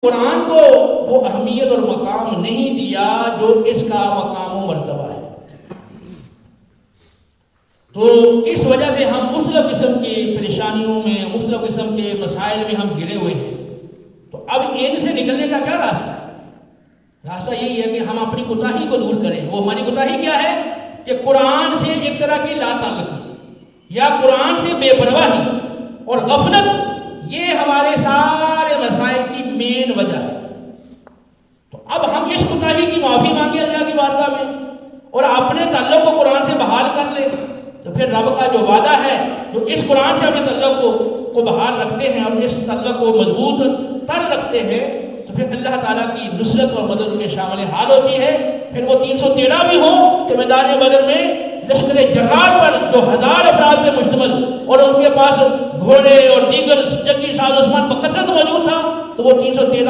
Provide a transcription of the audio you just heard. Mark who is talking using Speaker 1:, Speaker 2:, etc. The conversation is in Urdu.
Speaker 1: قرآن کو وہ اہمیت اور مقام نہیں دیا جو اس کا مقام و مرتبہ ہے. تو اس وجہ سے ہم مختلف قسم کی پریشانیوں میں، مختلف قسم کے مسائل میں ہم گھرے ہوئے ہیں. تو اب ان سے نکلنے کا کیا راستہ ہے؟ راستہ یہی ہے کہ ہم اپنی کوتاہی کو دور کریں. وہ ہماری کوتاہی کیا ہے کہ قرآن سے ایک طرح کی لا تعلقی یا قرآن سے بے پرواہی اور غفلت، یہ ہمارے سارے مسائل کی مین وجہ ہے. تو اب ہم اس کوتاہی کی معافی مانگے اللہ کی بارگاہ میں اور اپنے تعلق کو قرآن سے بحال کر لیں. تو پھر رب کا جو وعدہ ہے، جو اس قرآن سے اپنے تعلق کو بحال رکھتے ہیں اور اس تعلق کو مضبوط تر رکھتے ہیں، تو پھر اللہ تعالیٰ کی نصرت اور مدد میں شامل حال ہوتی ہے. پھر وہ 313 بھی ہوں کہ میدان بدر میں لشکر جرار پر جو 1000 افراد پہ مشتمل اور ان کے پاس گھوڑے اور دیگر جنگی ساز و سامان بکثرت موجود تھا، تو وہ 313